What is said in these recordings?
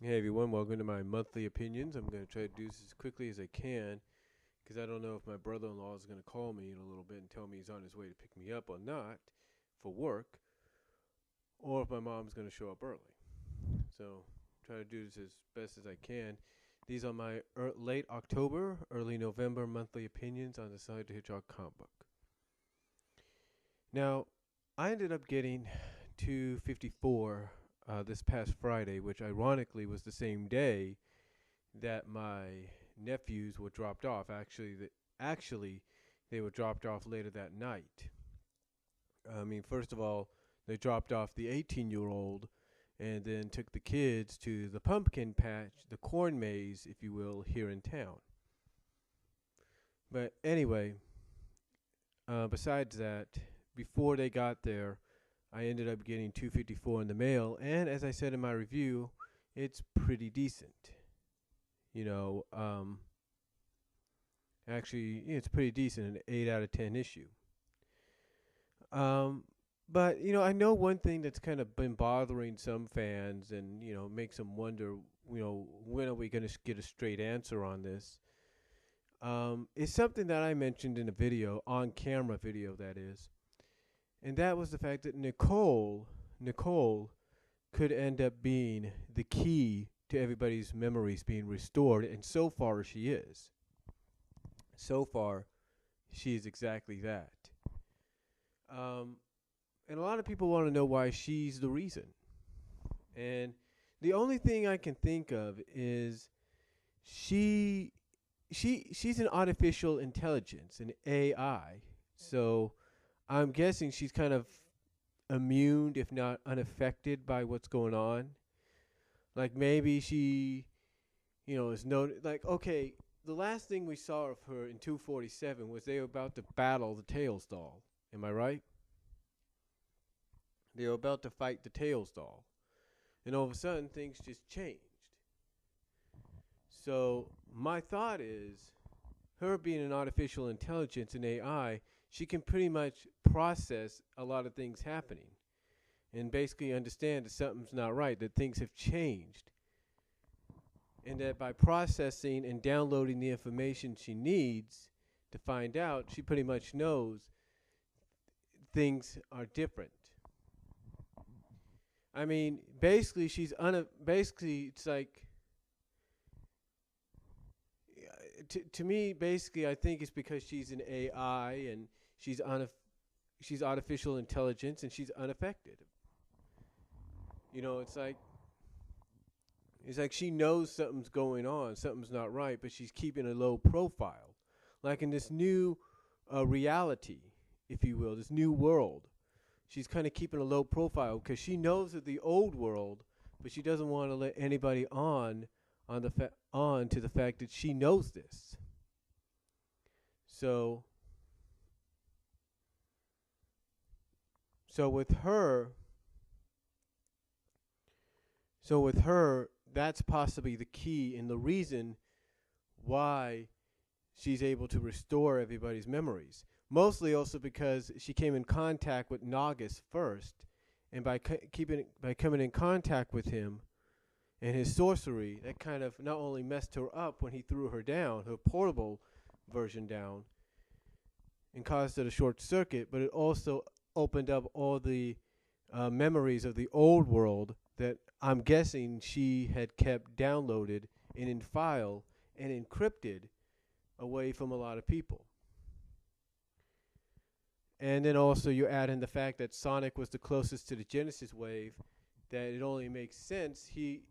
Hey everyone, welcome to my monthly opinions. I'm going to try to do this as quickly as I can because I don't know if my brother in law is going to call me in a little bit and tell me he's on his way to pick me up or not for work, or if my mom's going to show up early. So, try to do this as best as I can. These are my late October, early November monthly opinions on the Side to Hitchhik comic book. Now, I ended up getting 254 this past Friday, which ironically was the same day that my nephews were dropped off. Actually, they were dropped off later that night. I mean, first of all, they dropped off the 18-year-old and then took the kids to the pumpkin patch, the corn maze, if you will, here in town. But anyway, besides that, before they got there, I ended up getting 254 in the mail, and as I said in my review, it's pretty decent. You know, actually, it's pretty decent, an 8 out of 10 issue. Um, but I know one thing that's kind of been bothering some fans, and makes them wonder, when are we going to get a straight answer on this? Is something that I mentioned in a video, on camera video, that is, and that was the fact that Nicole could end up being the key to everybody's memories being restored, and so far she is. So far, she is exactly that. Um, and a lot of people want to know why she's the reason. And the only thing I can think of is she she's an artificial intelligence, an AI. So I'm guessing she's kind of immune, if not unaffected, by what's going on. Like maybe she, is no like okay. The last thing we saw of her in 247 was they were about to battle the Tails doll. Am I right? They were about to fight the Tails doll. And all of a sudden, things just changed. So, my thought is her being an artificial intelligence and AI, she can pretty much process a lot of things happening and basically understand that something's not right, that things have changed. And that by processing and downloading the information she needs to find out, she pretty much knows things are different. I mean, basically, basically it's like to me. Basically, I think it's because she's an AI and she's artificial intelligence and she's unaffected. It's like she knows something's going on, something's not right, but she's keeping a low profile, like in this new reality, if you will, this new world. She's kind of keeping a low profile because she knows of the old world, but she doesn't want to let anybody on to the fact that she knows this. So so with her so with her that's possibly the key and the reason why she's able to restore everybody's memories. Mostly also because she came in contact with Nagus first, and by coming in contact with him and his sorcery, that kind of not only messed her up when he threw her down, her portable version down, and caused it a short circuit, but it also opened up all the memories of the old world that I'm guessing she had kept downloaded and in file and encrypted away from a lot of people. And then also you add in the fact that Sonic was the closest to the Genesis wave, that it only makes sense he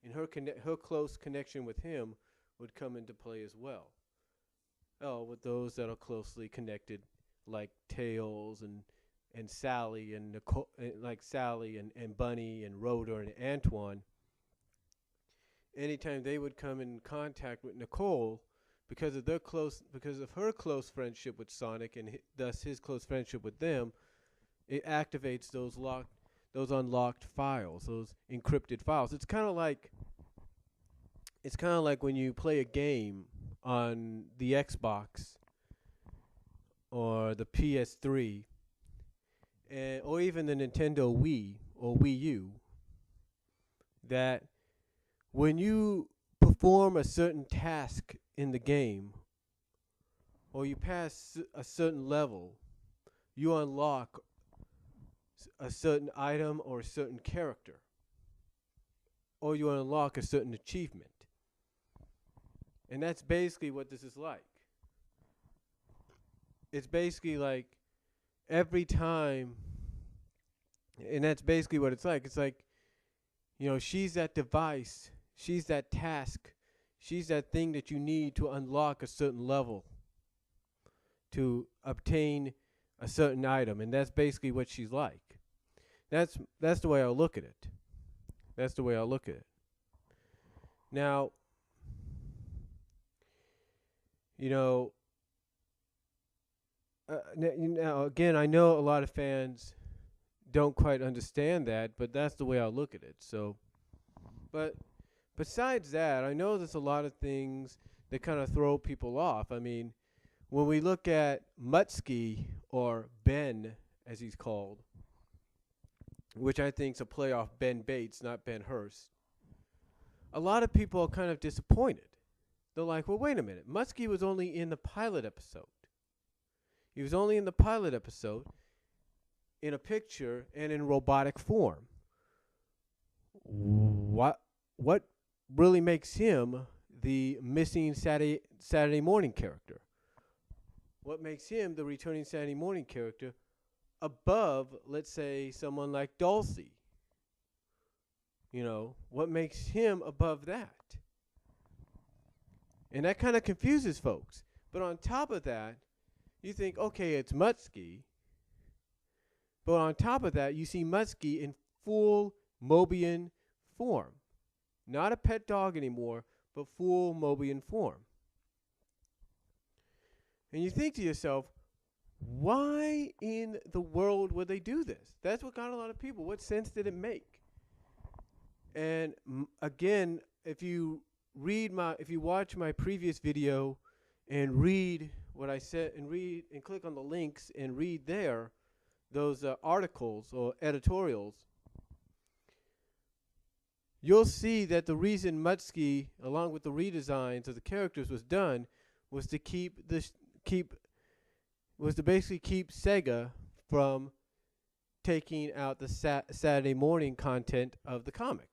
and her close connection with him would come into play as well. Oh, with those that are closely connected, like Tails and Sally and Nicole, like Sally and Bunny and Rotor and Antoine. Anytime they would come in contact with Nicole, because of her close friendship with Sonic and thus his close friendship with them, it activates those unlocked files, those encrypted files. It's kind of like when you play a game on the Xbox or the PS3, or even the Nintendo Wii or Wii U, that when you perform a certain task in the game or you pass a certain level, you unlock a certain item or a certain character, or you unlock a certain achievement. And that's basically what this is like. It's basically like every time, and that's basically what it's like. It's like, she's that device, she's that task, she's that thing that you need to unlock a certain level, to obtain a certain item, and that's basically what she's like. That's the way I look at it. That's the way I look at it. Now, now again, I know a lot of fans don't quite understand that, but that's the way I look at it. So, but besides that, I know there's a lot of things that kind of throw people off. I mean, when we look at Mutsky, or Ben, as he's called, which I think is a play off Ben Bates, not Ben Hurst, a lot of people are kind of disappointed. They're like, well, wait a minute. Mutsky was only in the pilot episode. He was only in the pilot episode in a picture and in robotic form. What really makes him the missing Saturday morning character? What makes him the returning Saturday morning character above, let's say, someone like Dulcie? What makes him above that? And that kind of confuses folks. But on top of that, you think, okay, it's Mutsky. But on top of that, you see Mutsky in full Mobian form. Not a pet dog anymore, but full Mobian form. And you think to yourself, why in the world would they do this? That's what got a lot of people. What sense did it make? And again, if you watch my previous video and read what I said, and click on the links and read there those articles or editorials, you'll see that the reason Mutsky, along with the redesigns of the characters, was done was to basically keep Sega from taking out the Saturday morning content of the comic.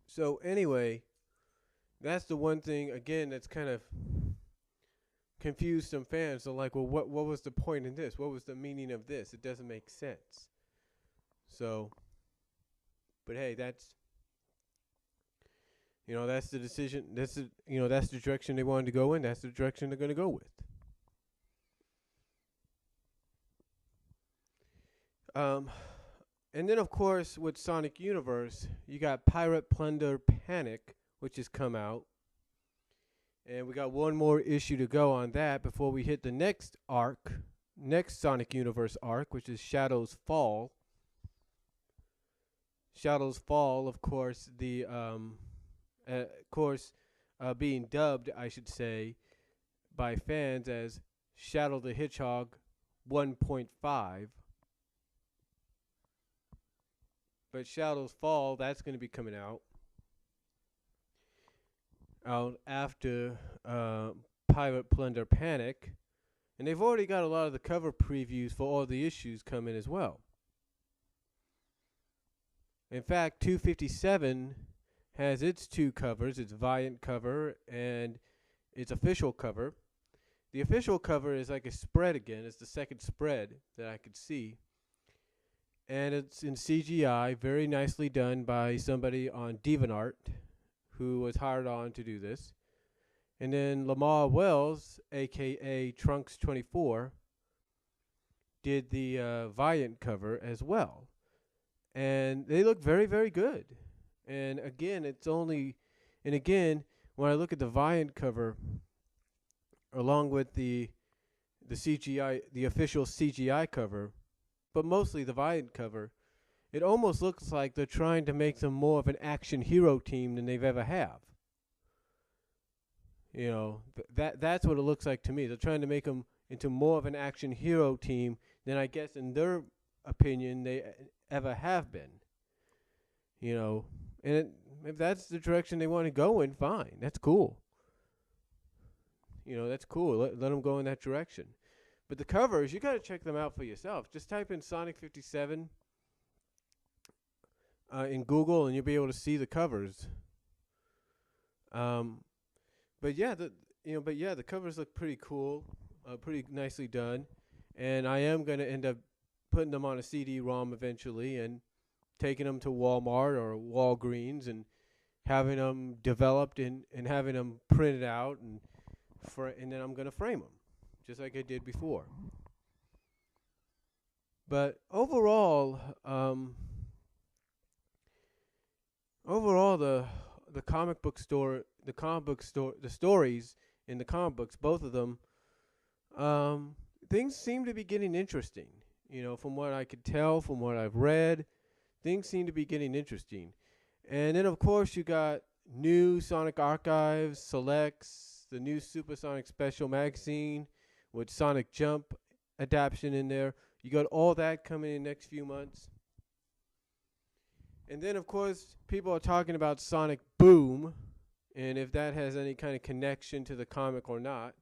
So anyway, that's the one thing, again, that's kind of confused some fans. They're like, well, what was the point in this? What was the meaning of this? It doesn't make sense. So, but hey, that's the decision. That's the direction they wanted to go in. That's the direction they're going to go with. And then, of course, with Sonic Universe, you got Pirate Plunder Panic, which has come out. And we got one more issue to go on that before we hit the next Sonic Universe arc, which is Shadows Fall. Shadows Fall, of course, being dubbed, I should say, by fans as Shadow the Hedgehog 1.5. But Shadows Fall, that's going to be coming out after Pirate Plunder Panic. And they've already got a lot of the cover previews for all the issues coming as well. In fact, 257 has its two covers, its Valiant cover and its official cover. The official cover is like a spread again. It's the second spread that I could see. And it's in CGI, very nicely done by somebody on DeviantArt who was hired on to do this. And then Lamar Wells, a.k.a. Trunks24, did the Valiant cover as well. And they look very, very good. And again, when I look at the Valiant cover, along with the CGI, the official CGI cover, but mostly the Valiant cover, it almost looks like they're trying to make them more of an action hero team than they've ever have. That's what it looks like to me. They're trying to make them into more of an action hero team than I guess in their opinion they ever have been. You know, and if that's the direction they want to go in, fine. That's cool. That's cool. Let them go in that direction. But the covers, you got to check them out for yourself. Just type in Sonic 57 in Google, and you'll be able to see the covers. But yeah, the covers look pretty cool, pretty nicely done, and I am gonna end up putting them on a CD-ROM eventually and taking them to Walmart or Walgreens and having them developed and having them printed out and then I'm gonna frame them, just like I did before. But overall, the comic book store, the stories in the comic books, both of them, things seem to be getting interesting. From what I could tell, from what I've read, things seem to be getting interesting. And then, of course, you got new Sonic Archives, Selects, the new Supersonic Special magazine with Sonic Jump adaptation in there. You got all that coming in the next few months. And then, of course, people are talking about Sonic Boom, and if that has any kind of connection to the comic or not.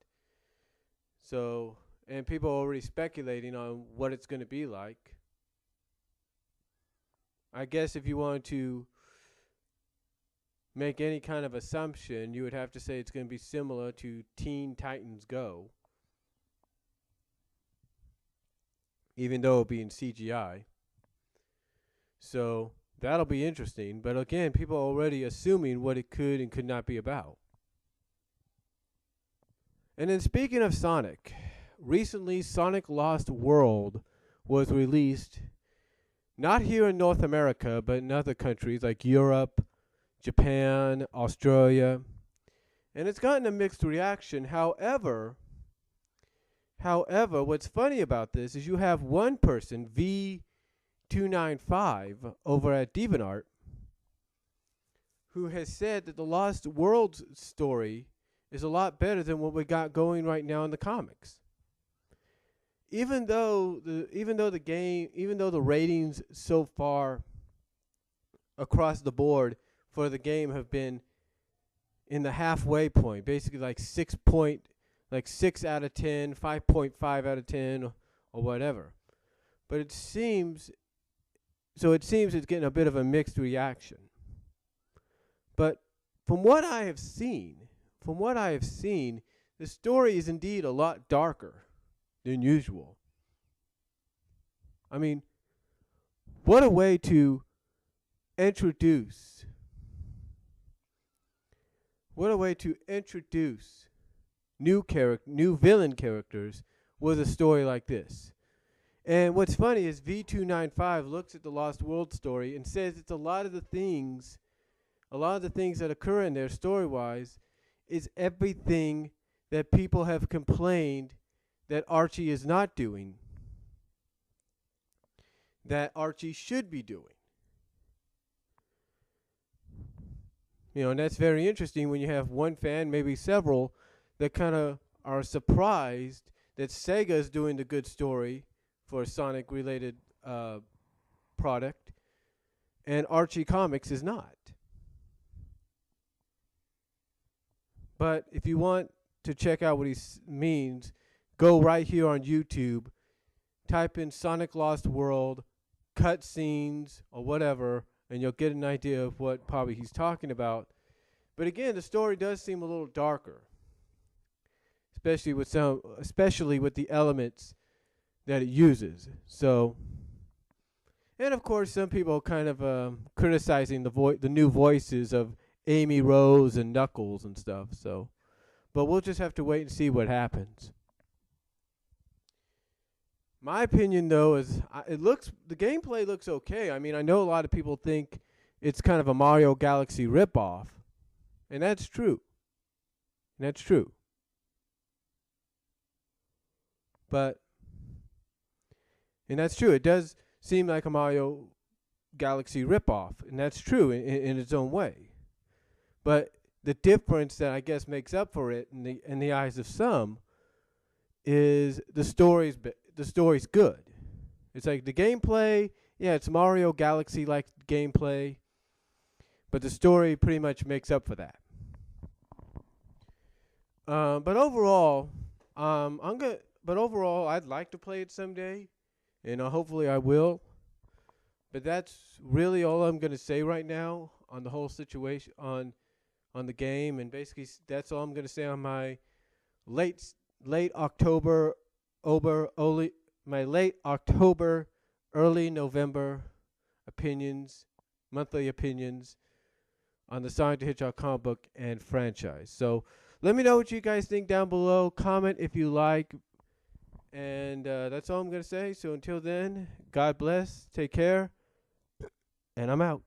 And people are already speculating on what it's going to be like. I guess if you wanted to make any kind of assumption, you would have to say it's going to be similar to Teen Titans Go, even though it'll be in CGI. So that'll be interesting. But again, people are already assuming what it could and could not be about. And then speaking of Sonic, recently Sonic Lost World was released, not here in North America, but in other countries like Europe, Japan, Australia. And it's gotten a mixed reaction. However, what's funny about this is you have one person, V295, over at DeviantArt, who has said that the Lost World story is a lot better than what we got going right now in the comics. Even though the ratings so far across the board for the game have been in the halfway point, basically like 6 out of 10, 5.5 out of 10, or whatever. But it seems it's getting a bit of a mixed reaction. But from what I have seen, the story is indeed a lot darker than usual. I mean, what a way to introduce new villain characters with a story like this. And what's funny is V295 looks at the Lost World story and says it's a lot of the things that occur in there story-wise is everything that people have complained that Archie is not doing, that Archie should be doing. And that's very interesting when you have one fan, maybe several, that kind of are surprised that Sega is doing the good story for a Sonic-related product, and Archie Comics is not. But if you want to check out what he means, go right here on YouTube, type in Sonic Lost World, cutscenes, or whatever, and you'll get an idea of what probably he's talking about. But again, the story does seem a little darker, especially with the elements that it uses. So, and of course, some people kind of criticizing the new voices of Amy Rose and Knuckles and stuff. So, but we'll just have to wait and see what happens. My opinion, though, is the gameplay looks okay. I mean, I know a lot of people think it's kind of a Mario Galaxy ripoff, and that's true. And that's true. It does seem like a Mario Galaxy ripoff, and that's true in its own way. But the difference that I guess makes up for it in the eyes of some is the story's good. It's like the gameplay, yeah, it's Mario Galaxy like gameplay, but the story pretty much makes up for that. But overall, I'm good. But overall, I'd like to play it someday, and hopefully I will. But that's really all I'm gonna say right now on the whole situation on the game, and basically that's all I'm gonna say on my late late October, my late October, early November opinions, monthly opinions on the Sonic the Hedgehog comic book and franchise. So let me know what you guys think down below. Comment if you like. And that's all I'm going to say. So until then, God bless. Take care. And I'm out.